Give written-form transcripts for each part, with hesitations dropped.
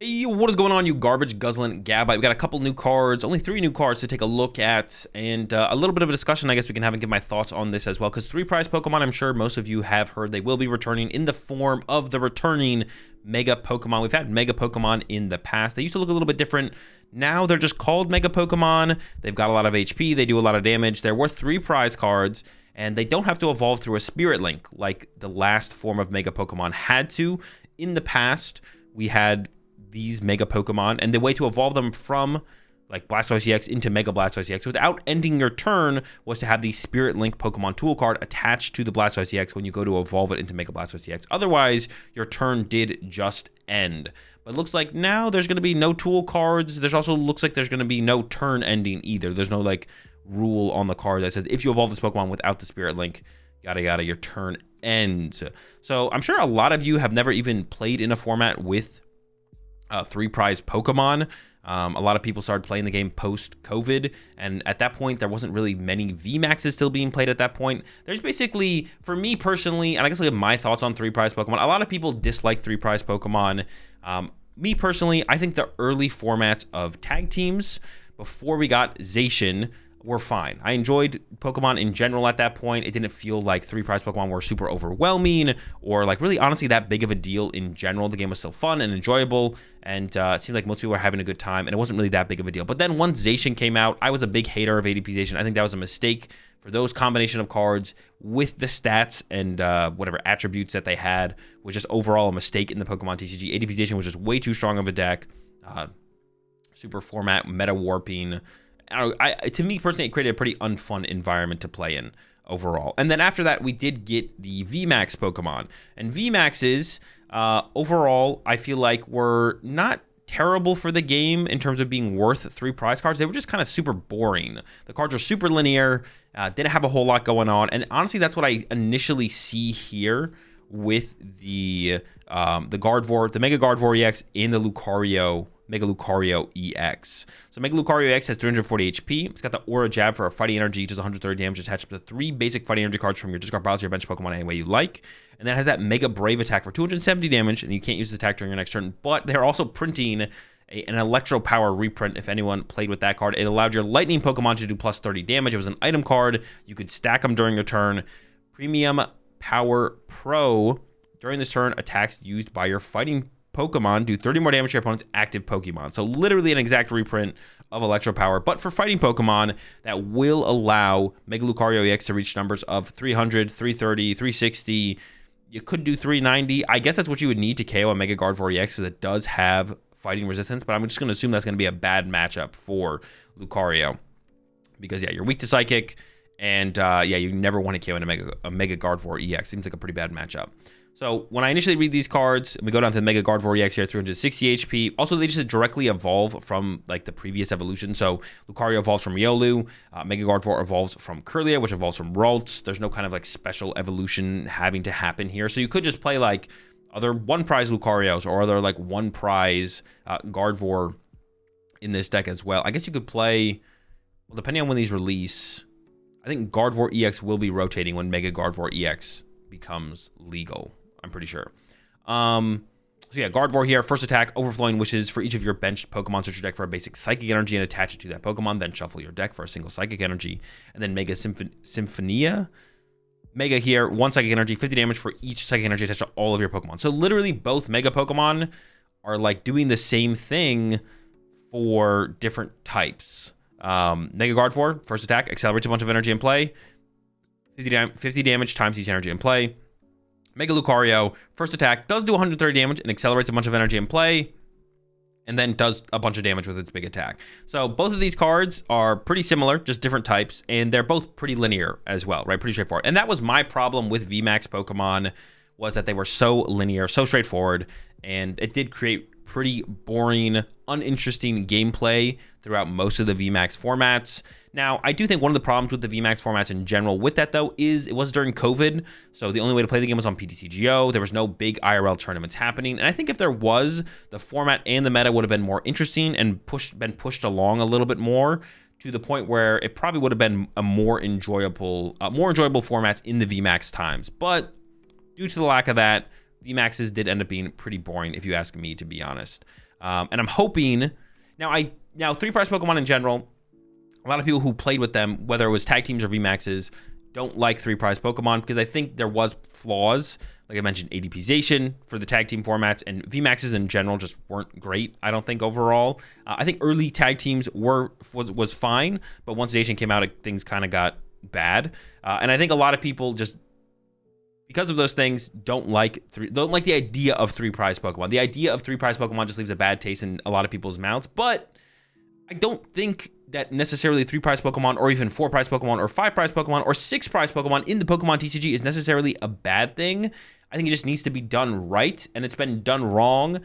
Hey, what is going on, you garbage guzzling gabite? We got a couple new cards, only 3 new cards to take a look at, and a little bit of a discussion I guess we can have and give my thoughts on this as well, because 3 prize Pokemon, I'm sure most of you have heard they will be returning in the form of the returning Mega Pokemon. We've had Mega Pokemon in the past. They used to look a little bit different. Now they're just called Mega Pokemon. They've got a lot of HP. They do a lot of damage. They're worth 3 prize cards, and they don't have to evolve through a Spirit Link like the last form of Mega Pokemon had to. In the past, we had these Mega Pokemon, and the way to evolve them from like Blastoise EX into Mega Blastoise EX without ending your turn was to have the Spirit Link Pokemon tool card attached to the Blastoise EX when you go to evolve it into Mega Blastoise EX. Otherwise, your turn did just end. But it looks like now there's going to be no tool cards. There's also looks like there's going to be no turn ending either. There's no like rule on the card that says if you evolve this Pokemon without the Spirit Link, yada yada, your turn ends. So I'm sure a lot of you have never even played in a format with 3 prize Pokemon. A lot of people started playing the game post-COVID, and at that point, there wasn't really many VMAXs still being played at that point. There's basically, for me personally, and I guess I have my thoughts on 3 prize Pokemon, a lot of people dislike 3 prize Pokemon. Me personally, I think the early formats of tag teams before we got Zacian were fine. I enjoyed Pokemon in general at that point. It didn't feel like 3 prize Pokemon were super overwhelming or like really honestly that big of a deal in general. The game was still fun and enjoyable, and it seemed like most people were having a good time, and it wasn't really that big of a deal. But then once Zacian came out, I was a big hater of ADP Zacian. I think that was a mistake for those combination of cards with the stats and whatever attributes that they had was just overall a mistake in the Pokemon TCG. ADP Zacian was just way too strong of a deck. Super format, meta warping. To me personally, it created a pretty unfun environment to play in overall. And then after that, we did get the VMAX Pokemon. And VMAXs, overall, I feel like were not terrible for the game in terms of being worth 3 prize cards. They were just kind of super boring. The cards were super linear, didn't have a whole lot going on. And honestly, that's what I initially see here with the Gardevoir, the Mega Gardevoir EX and the Mega Lucario EX. So Mega Lucario EX has 340 HP. It's got the Aura Jab for a fighting energy, which is 130 damage attached to 3 basic fighting energy cards from your discard pile to your bench Pokemon any way you like. And then it has that Mega Brave attack for 270 damage, and you can't use this attack during your next turn. But they're also printing an Electro Power reprint if anyone played with that card. It allowed your Lightning Pokemon to do plus 30 damage. It was an item card. You could stack them during your turn. Premium Power Pro. During this turn, attacks used by your fighting Pokemon do 30 more damage to your opponent's active Pokemon. So literally an exact reprint of Electro Power, but for fighting Pokemon that will allow Mega Lucario EX to reach numbers of 300, 330, 360. You could do 390. I guess that's what you would need to KO a Mega Gardevoir EX, because it does have fighting resistance, but I'm just going to assume that's going to be a bad matchup for Lucario. Because, yeah, you're weak to Psychic, and, yeah, you never want to KO a Mega Gardevoir EX. Seems like a pretty bad matchup. So when I initially read these cards, we go down to the Mega Gardevoir EX here, 360 HP. Also, they just directly evolve from like the previous evolution. So Lucario evolves from Riolu, Mega Gardevoir evolves from Kirlia, which evolves from Ralts. There's no kind of like special evolution having to happen here. So you could just play like other 1 prize Lucarios or other like 1 prize Gardevoir in this deck as well. I guess you could play, well, depending on when these release, I think Gardevoir EX will be rotating when Mega Gardevoir EX becomes legal. I'm pretty sure. So yeah, Gardevoir here. First attack, Overflowing Wishes. For each of your benched Pokemon, search your deck for a basic Psychic Energy and attach it to that Pokemon. Then shuffle your deck for a single Psychic Energy. And then Mega Symphonia. Mega here, 1 Psychic Energy, 50 damage for each Psychic Energy attached to all of your Pokemon. So literally both Mega Pokemon are like doing the same thing for different types. Mega Gardevoir, first attack, accelerates a bunch of energy in play. 50 damage times each energy in play. Mega Lucario, first attack, does do 130 damage and accelerates a bunch of energy in play, and then does a bunch of damage with its big attack. So both of these cards are pretty similar, just different types, and they're both pretty linear as well, right? Pretty straightforward. And that was my problem with VMAX Pokemon, was that they were so linear, so straightforward, and it did create pretty boring, uninteresting gameplay throughout most of the VMAX formats. Now, I do think one of the problems with the VMAX formats in general with that, though, is it was during COVID, so the only way to play the game was on PTCGO. There was no big IRL tournaments happening, and I think if there was, the format and the meta would have been more interesting and been pushed along a little bit more to the point where it probably would have been a more enjoyable formats in the VMAX times. But due to the lack of that, VMAXs did end up being pretty boring, if you ask me, to be honest. And I'm hoping now 3 prize Pokemon in general, a lot of people who played with them, whether it was tag teams or VMAXs, don't like 3 prize Pokemon because I think there was flaws. Like I mentioned, ADPization for the tag team formats, and VMAXs in general just weren't great, I don't think, overall. I think early tag teams was fine, but once Nation came out, things kind of got bad. And I think a lot of people just, because of those things, don't like the idea of 3 prize Pokemon. The idea of 3 prize Pokemon just leaves a bad taste in a lot of people's mouths, but I don't think that necessarily 3 prize Pokemon or even 4 prize Pokemon or 5 prize Pokemon or 6 prize Pokemon in the Pokemon TCG is necessarily a bad thing. I think it just needs to be done right, and it's been done wrong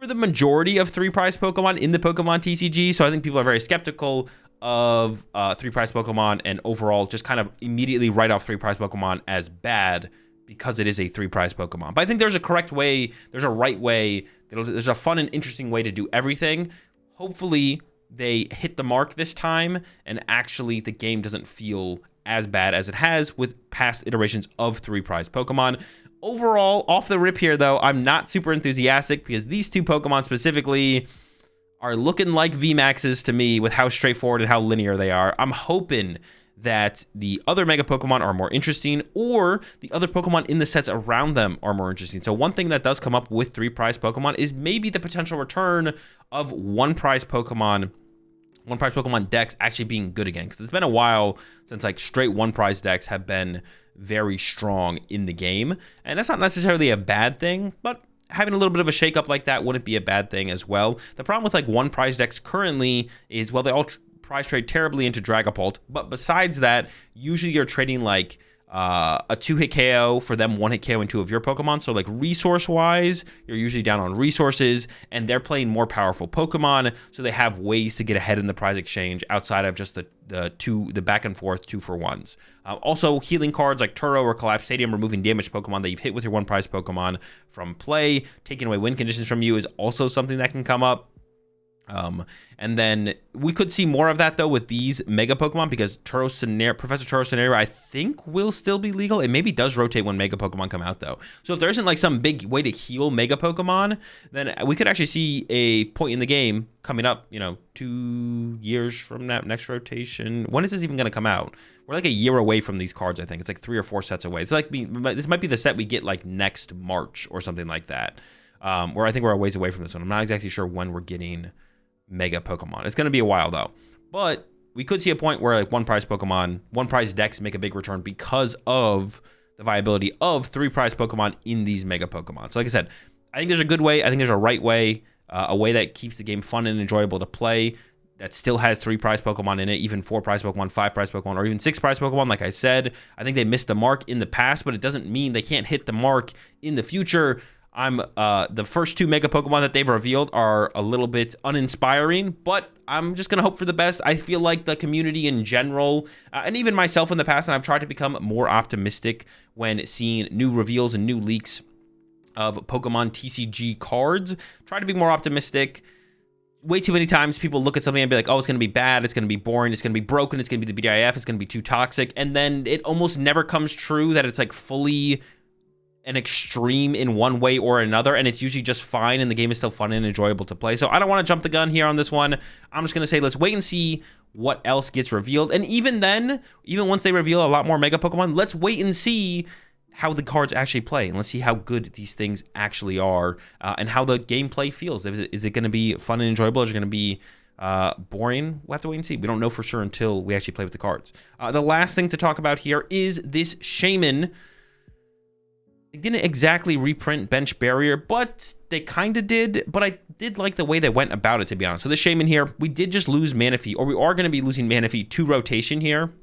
for the majority of 3 prize Pokemon in the Pokemon TCG. So I think people are very skeptical of 3 prize Pokemon and overall just kind of immediately write off 3 prize Pokemon as bad because it is a 3 prize Pokemon. But I think there's a correct way, there's a right way, there's a fun and interesting way to do everything. Hopefully they hit the mark this time, and actually the game doesn't feel as bad as it has with past iterations of 3 prize Pokemon. Overall, off the rip here, though, I'm not super enthusiastic because these 2 Pokemon specifically are looking like VMAXs to me with how straightforward and how linear they are. I'm hoping that the other Mega Pokemon are more interesting, or the other Pokemon in the sets around them are more interesting. So one thing that does come up with 3 prize Pokemon is maybe the potential return of 1 prize Pokemon decks actually being good again, because it's been a while since like straight 1 prize decks have been very strong in the game, and that's not necessarily a bad thing, but having a little bit of a shakeup like that wouldn't be a bad thing as well. The problem with like 1 prize decks currently is, well, they all prize trade terribly into Dragapult, but besides that, usually you're trading like a 2-hit KO for them, 1-hit KO in 2 of your Pokemon. So like resource wise, you're usually down on resources, and they're playing more powerful Pokemon, so they have ways to get ahead in the prize exchange outside of just the back and forth 2-for-1s. Also, healing cards like Turo or Collapse Stadium, removing damaged Pokemon that you've hit with your 1 prize Pokemon from play, taking away win conditions from you, is also something that can come up. And then we could see more of that though with these Mega Pokemon, because Professor Turo Scenario, I think, will still be legal. It maybe does rotate when Mega Pokemon come out though. So if there isn't like some big way to heal Mega Pokemon, then we could actually see a point in the game coming up, 2 years from that next rotation. When is this even going to come out? We're like a year away from these cards, I think. It's like 3 or 4 sets away. It's like this might be the set we get like next March or something like that. Where I think we're a ways away from this one. I'm not exactly sure when we're getting Mega Pokemon. It's going to be a while though, but we could see a point where like 1 prize Pokemon, 1 prize decks make a big return because of the viability of 3 prize Pokemon in these Mega Pokemon. So like I said, I think there's a good way. I think there's a right way, a way that keeps the game fun and enjoyable to play, that still has 3 prize Pokemon in it, even 4 prize Pokemon, 5 prize Pokemon, or even 6 prize Pokemon. Like I said, I think they missed the mark in the past, but it doesn't mean they can't hit the mark in the future. The first 2 Mega Pokemon that they've revealed are a little bit uninspiring, but I'm just going to hope for the best. I feel like the community in general, and even myself in the past, and I've tried to become more optimistic when seeing new reveals and new leaks of Pokemon TCG cards. Try to be more optimistic. Way too many times people look at something and be like, oh, it's going to be bad, it's going to be boring, it's going to be broken, it's going to be the BDIF, it's going to be too toxic, and then it almost never comes true that it's like fully an extreme in one way or another, and it's usually just fine, and the game is still fun and enjoyable to play. So I don't want to jump the gun here on this one. I'm just going to say let's wait and see what else gets revealed, and even then, even once they reveal a lot more Mega Pokemon, let's wait and see how the cards actually play, and let's see how good these things actually are, and how the gameplay feels. Is it going to be fun and enjoyable, or is it going to be boring? We'll have to wait and see. We don't know for sure until we actually play with the cards. The last thing to talk about here is this Shaymin. They didn't exactly reprint Bench Barrier, but they kind of did. But I did like the way they went about it, to be honest. So the Shaymin here, we did just lose Manaphy, or we are going to be losing Manaphy to rotation here.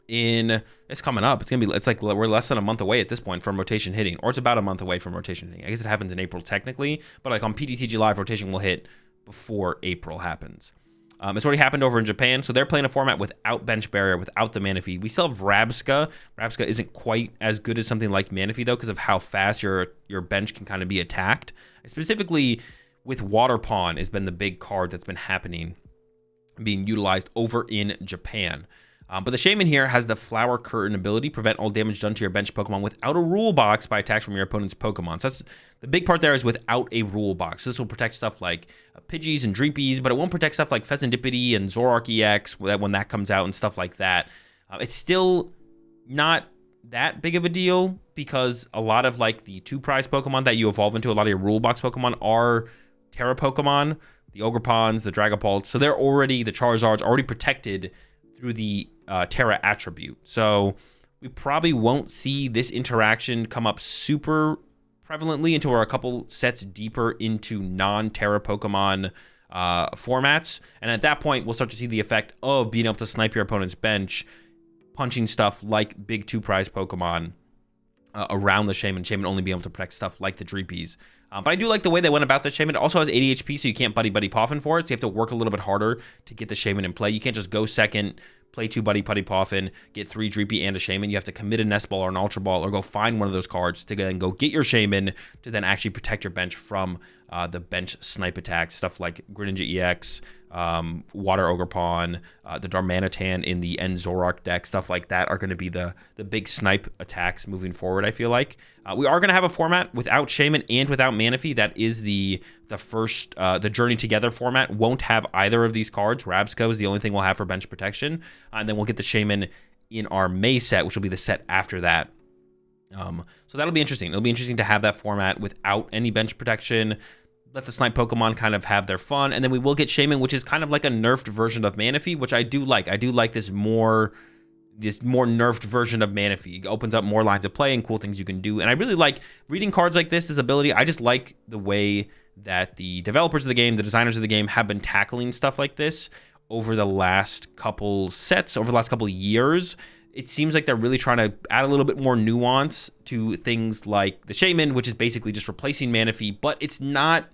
It's coming up. It's like we're less than a month away at this point from rotation hitting, or it's about a month away from rotation hitting. I guess it happens in April technically, but like on PTCG Live, rotation will hit before April happens. It's already happened over in Japan, so they're playing a format without Bench Barrier, without the Manaphy. We still have Rabsca. Rabsca isn't quite as good as something like Manaphy, though, because of how fast your bench can kind of be attacked. Specifically, with Water Pawn has been the big card that's been happening, being utilized over in Japan. But the Shaymin here has the Flower Curtain ability, prevent all damage done to your bench Pokemon without a rule box by attacks from your opponent's Pokemon. So that's the big part there, is without a rule box. So this will protect stuff like Pidgeys and Dreepies, but it won't protect stuff like Pheasantipity and Zoroark EX when that comes out and stuff like that. It's still not that big of a deal, because a lot of like the 2-prize Pokemon that you evolve into, a lot of your rule box Pokemon are Terra Pokemon, the Ogrepons, the Dragapults. So they're already, the Charizards, already protected through the Terra attribute. So we probably won't see this interaction come up super prevalently until we're a couple sets deeper into non-Terra Pokemon formats. And at that point, we'll start to see the effect of being able to snipe your opponent's bench, punching stuff like big 2-prize Pokemon around the Shaymin. Shaymin only being able to protect stuff like the Dreepies. But I do like the way they went about the Shaymin. It also has 80 HP, so you can't Buddy Poffin for it. So you have to work a little bit harder to get the Shaymin in play. You can't just go second, play 2 Buddy Poffin, get 3 Dreepy and a Shaymin. You have to commit a Nest Ball or an Ultra Ball, or go find one of those cards to then go get your Shaymin to then actually protect your bench from the bench snipe attacks. Stuff like Greninja EX, Water Ogrepon, the Darmanitan in the End Zoroark deck, stuff like that are going to be the big snipe attacks moving forward, I feel like. We are going to have a format without Shaymin and without Manaphy. That is the first, the Journey Together format won't have either of these cards. Rabsco is the only thing we'll have for bench protection. And then we'll get the Shaymin in our May set, which will be the set after that. So that'll be interesting. It'll be interesting to have that format without any bench protection. Let the snipe Pokemon kind of have their fun, and then we will get Shaymin, which is kind of like a nerfed version of Manaphy, which I do like. I do like this more nerfed version of Manaphy. It opens up more lines of play and cool things you can do, and I really like reading cards like this ability. I just like the way that the developers of the game, the designers of the game, have been tackling stuff like this over the last couple sets, over the last couple years. It seems like they're really trying to add a little bit more nuance to things like the Shaymin, which is basically just replacing Manaphy, but it's not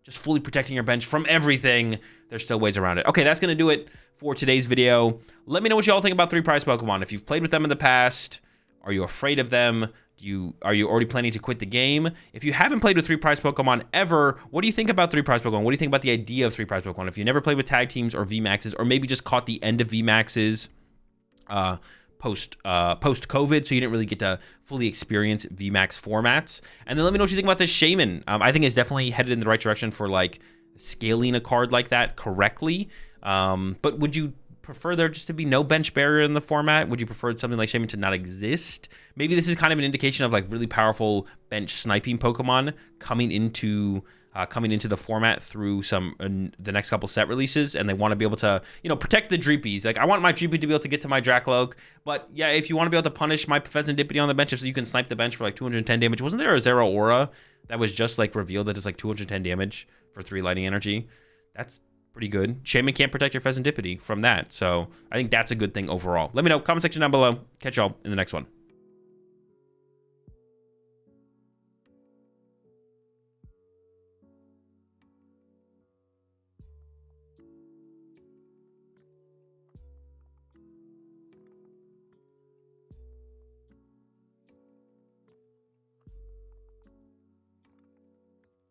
just fully protecting your bench from everything. There's still ways around it. Okay, that's going to do it for today's video. Let me know what you all think about 3-prize Pokemon. If you've played with them in the past, are you afraid of them? Are you already planning to quit the game? If you haven't played with 3-prize Pokemon ever, what do you think about 3-prize Pokemon? What do you think about the idea of 3-prize Pokemon? If you never played with tag teams or VMAXs, or maybe just caught the end of VMAXs, post-COVID, so you didn't really get to fully experience VMAX formats. And then let me know what you think about this Shaymin. I think it's definitely headed in the right direction for like scaling a card like that correctly. But would you prefer there just to be no bench barrier in the format? Would you prefer something like Shaymin to not exist? Maybe this is kind of an indication of like really powerful bench sniping Pokemon coming into the format through the next couple set releases, and they want to be able to, protect the Dreepies. Like, I want my Dreepy to be able to get to my Dracloak, but yeah, if you want to be able to punish my Pheasantipity on the bench, so you can snipe the bench for like 210 damage. Wasn't there a Zeraora that was just like revealed that does like 210 damage for 3 lightning energy? That's pretty good. Shaymin can't protect your Pheasantipity from that, so I think that's a good thing overall. Let me know, comment section down below. Catch y'all in the next one.